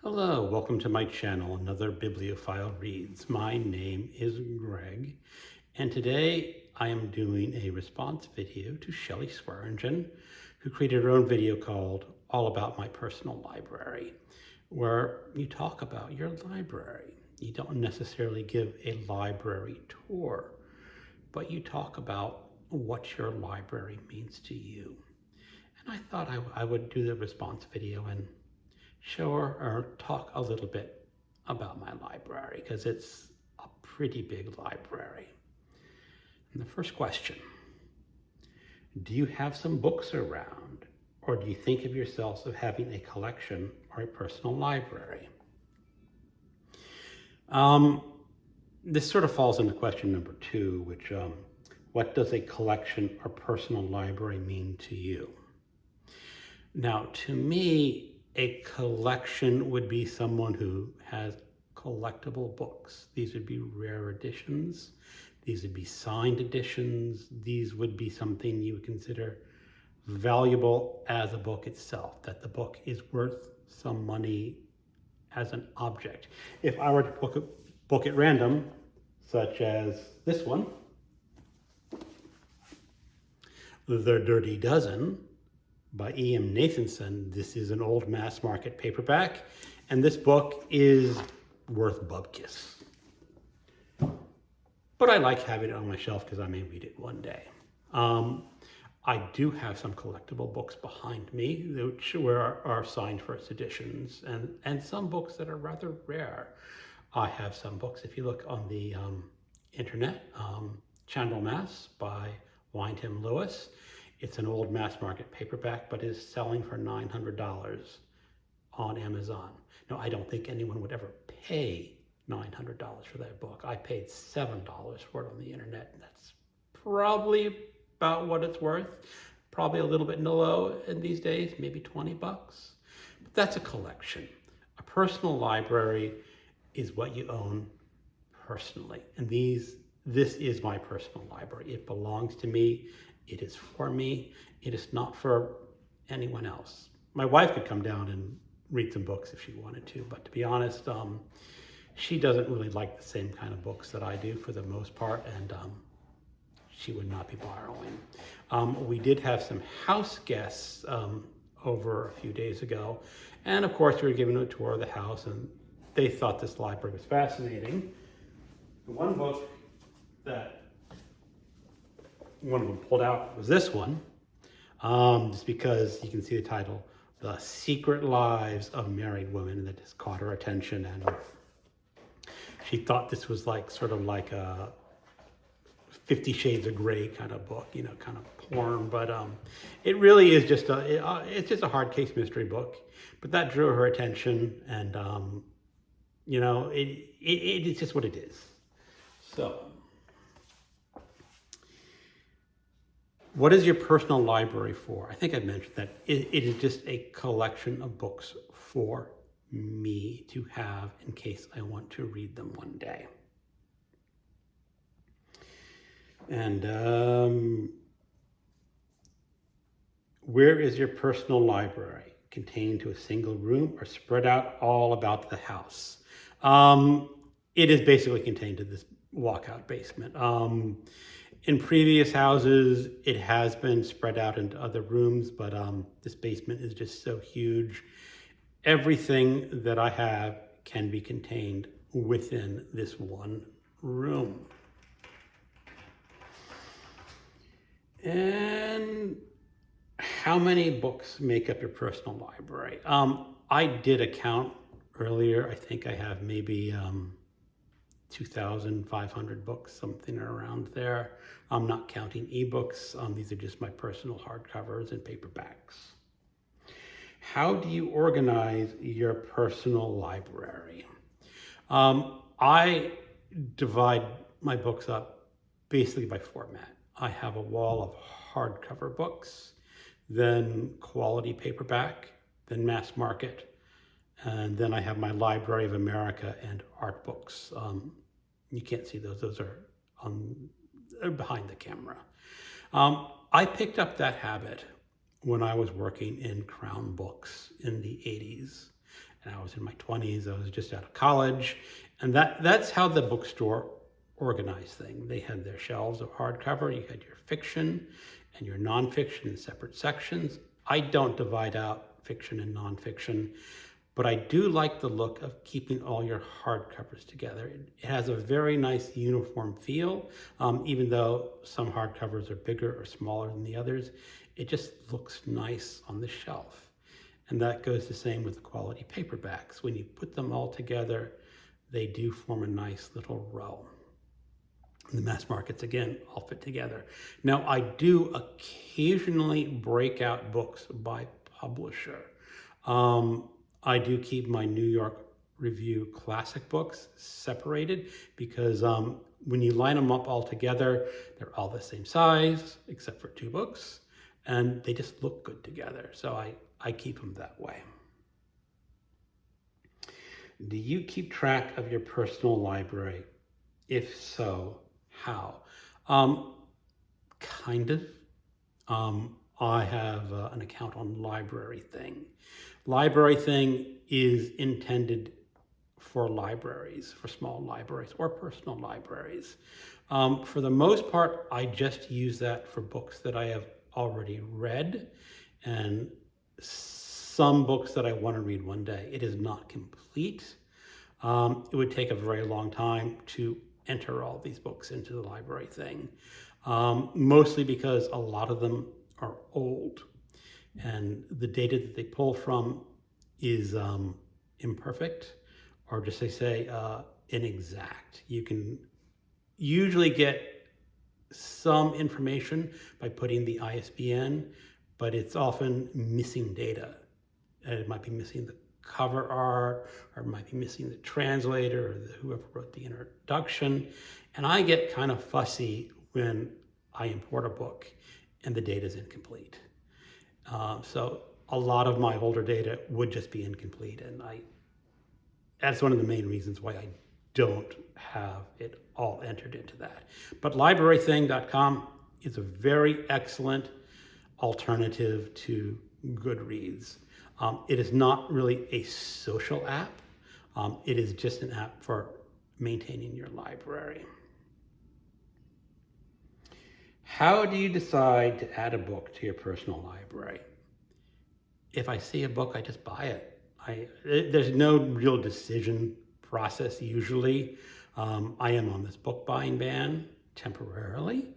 Hello, welcome to my channel, Another Bibliophile Reads. My name is Greg, and today I am doing a response video to Shelly Swearingen, who created her own video called All About My Personal Library, where you talk about your library. You don't necessarily give a library tour, but you talk about what your library means to you. And I thought I would do the response video and show or talk a little bit about my library because it's a pretty big library. And the first question, do you have some books around, or do you think of yourselves of having a collection or a personal library? This sort of falls into question number two, which what does a collection or personal library mean to you? Now, to me, a collection would be someone who has collectible books. These would be rare editions. These would be signed editions. These would be something you would consider valuable as a book itself, that the book is worth some money as an object. If I were to book at random, such as this one, The Dirty Dozen, by E.M. Nathanson. This is an old mass market paperback, and this book is worth bupkis. But I like having it on my shelf because I may read it one day. I do have some collectible books behind me, which are signed first editions, and some books that are rather rare. I have some books, if you look on the internet, Chandlemas by Wyndham Lewis. It's an old mass market paperback, but is selling for $900 on Amazon. Now, I don't think anyone would ever pay $900 for that book. I paid $7 for it on the internet. And that's probably about what it's worth. Probably a little bit low in these days, maybe 20 bucks. But that's a collection. A personal library is what you own personally. And this is my personal library. It belongs to me. It is for me. It is not for anyone else. My wife could come down and read some books if she wanted to, but to be honest, she doesn't really like the same kind of books that I do for the most part, and she would not be borrowing. We did have some house guests over a few days ago, and of course we were giving a tour of the house, and they thought this library was fascinating. The one book that one of them pulled out was this one, just because you can see the title, The Secret Lives of Married Women, and that just caught her attention, and she thought this was sort of like a 50 Shades of Grey kind of book, kind of porn, but it really is just it's just a hard case mystery book, but that drew her attention, and it's just what it is. So, what is your personal library for? I think I mentioned that it is just a collection of books for me to have in case I want to read them one day. And where is your personal library? Contained to a single room or spread out all about the house? It is basically contained to this walkout basement. In previous houses, it has been spread out into other rooms, but this basement is just so huge. Everything that I have can be contained within this one room. And how many books make up your personal library? I did a count earlier. I think I have maybe 2,500 books, something around there. I'm not counting ebooks. These are just my personal hardcovers and paperbacks. How do you organize your personal library? I divide my books up basically by format. I have a wall of hardcover books, then quality paperback, then mass market, and then I have my Library of America and art books. You can't see those. Those are behind the camera. I picked up that habit when I was working in Crown Books in the 80s. and I was in my 20s. I was just out of college. And that's how the bookstore organized thing. They had their shelves of hardcover. You had your fiction and your nonfiction in separate sections. I don't divide out fiction and nonfiction, but I do like the look of keeping all your hardcovers together. It has a very nice uniform feel, even though some hardcovers are bigger or smaller than the others. It just looks nice on the shelf. And that goes the same with the quality paperbacks. When you put them all together, they do form a nice little row. The mass markets, again, all fit together. Now, I do occasionally break out books by publisher. I do keep my New York Review classic books separated because when you line them up all together, they're all the same size, except for 2 books, and they just look good together. So I keep them that way. Do you keep track of your personal library? If so, how? Kind of. I have an account on Library Thing. Library Thing is intended for libraries, for small libraries or personal libraries. For the most part, I just use that for books that I have already read and some books that I want to read one day. It is not complete. It would take a very long time to enter all these books into the Library Thing, mostly because a lot of them are old and the data that they pull from is imperfect, or just they say inexact. You can usually get some information by putting the ISBN, but it's often missing data. It might be missing the cover art, or it might be missing the translator or whoever wrote the introduction. And I get kind of fussy when I import a book and the data is incomplete. So a lot of my older data would just be incomplete, and that's one of the main reasons why I don't have it all entered into that. But librarything.com is a very excellent alternative to Goodreads. It is not really a social app. It is just an app for maintaining your library. How do you decide to add a book to your personal library? If I see a book, I just buy it. There's no real decision process usually. I am on this book buying ban temporarily.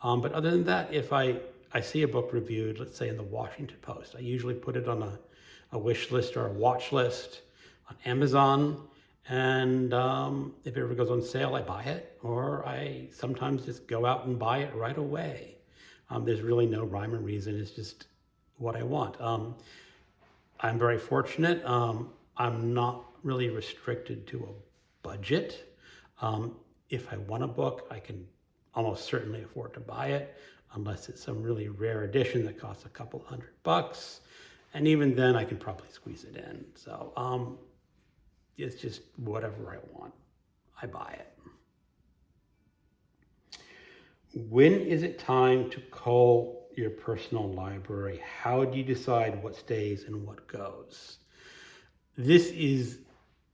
But other than that, if I see a book reviewed, let's say in the Washington Post, I usually put it on a wish list or a watch list on Amazon. And if it ever goes on sale, I buy it, or I sometimes just go out and buy it right away. There's really no rhyme or reason. It's just what I want. I'm very fortunate. I'm not really restricted to a budget. If I want a book, I can almost certainly afford to buy it, unless it's some really rare edition that costs a couple $100. And even then, I can probably squeeze it in. So it's just whatever I want, I buy it. When is it time to cull your personal library? How do you decide what stays and what goes? This is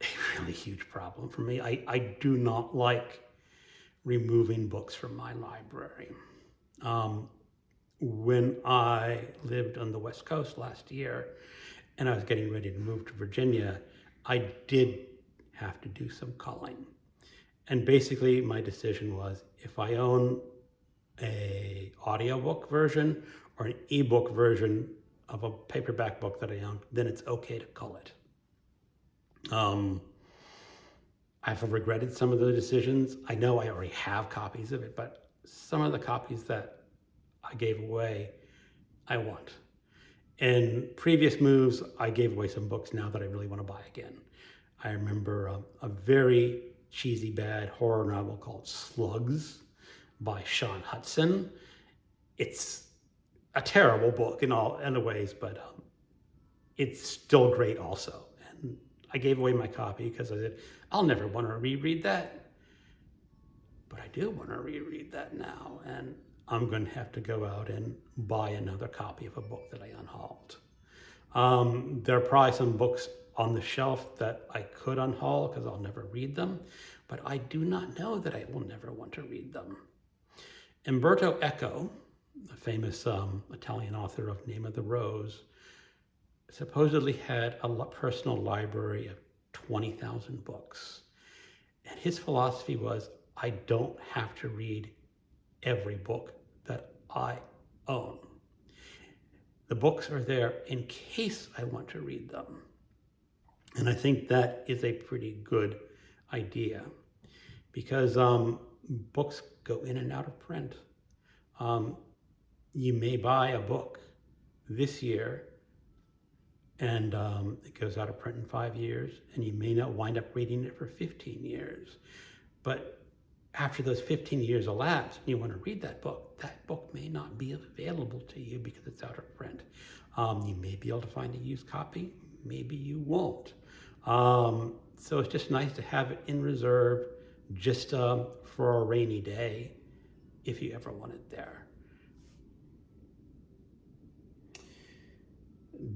a really huge problem for me. I do not like removing books from my library. When I lived on the West Coast last year and I was getting ready to move to Virginia, I did have to do some culling. And basically my decision was, if I own a audiobook version or an ebook version of a paperback book that I own, then it's okay to cull it. I've regretted some of the decisions. I know I already have copies of it, but some of the copies that I gave away, I want. In previous moves, I gave away some books now that I really want to buy again. I remember a very cheesy, bad horror novel called Slugs by Sean Hudson. It's a terrible book in all ways, but it's still great also. And I gave away my copy because I said, I'll never want to reread that. But I do want to reread that now, and I'm going to have to go out and buy another copy of a book that I unhauled. There are probably some books on the shelf that I could unhaul because I'll never read them, but I do not know that I will never want to read them. Umberto Eco, the famous Italian author of Name of the Rose, supposedly had a personal library of 20,000 books. And his philosophy was, I don't have to read every book that I own. The books are there in case I want to read them. And I think that is a pretty good idea because books go in and out of print. You may buy a book this year and it goes out of print in 5 years, and you may not wind up reading it for 15 years. But after those 15 years elapse and you want to read that book may not be available to you because it's out of print. You may be able to find a used copy, maybe you won't. So it's just nice to have it in reserve just for a rainy day if you ever want it there.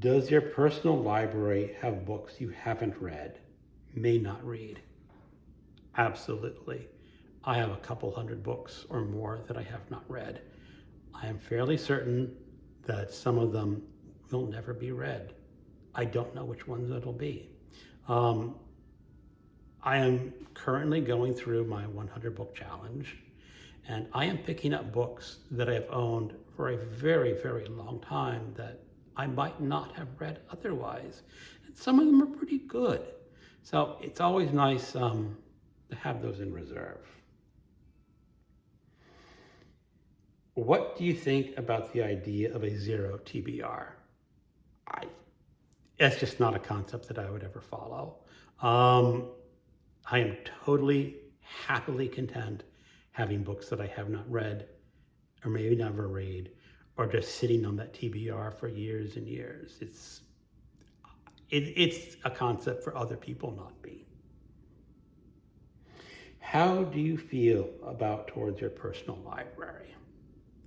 Does your personal library have books you haven't read, may not read? Absolutely. I have a couple hundred books or more that I have not read. I am fairly certain that some of them will never be read. I don't know which ones it'll be. I am currently going through my 100 book challenge, and I am picking up books that I've owned for a very, very long time that I might not have read otherwise. And some of them are pretty good. So it's always nice to have those in reserve. What do you think about the idea of a zero TBR? It's just not a concept that I would ever follow. I am totally, happily content having books that I have not read or maybe never read, or just sitting on that TBR for years and years. It's a concept for other people, not me. How do you feel towards your personal library?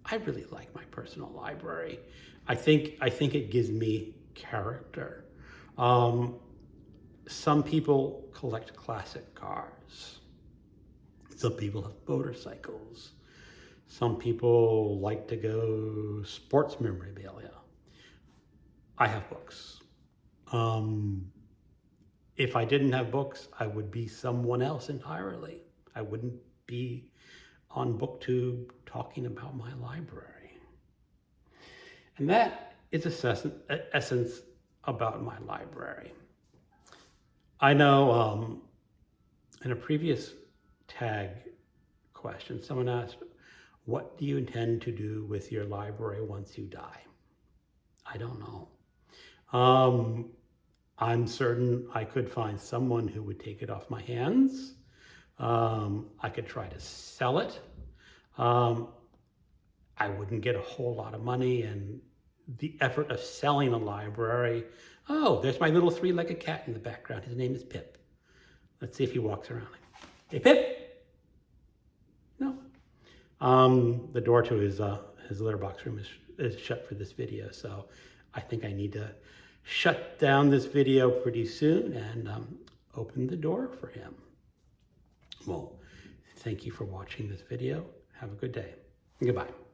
I really like my personal library. I think it gives me character. Some people collect classic cars. Some people have motorcycles. Some people like to go sports memorabilia. I have books. If I didn't have books, I would be someone else entirely. I wouldn't be on BookTube talking about my library. And that is essence about my library. I know in a previous tag question, someone asked, what do you intend to do with your library once you die? I don't know. I'm certain I could find someone who would take it off my hands. I could try to sell it. I wouldn't get a whole lot of money, and the effort of selling a library. Oh, there's my little three-legged cat in the background. His name is Pip. Let's see if he walks around. Hey, Pip! No. The door to his litter box room is shut for this video, so I think I need to shut down this video pretty soon and open the door for him. Well, thank you for watching this video. Have a good day. Goodbye.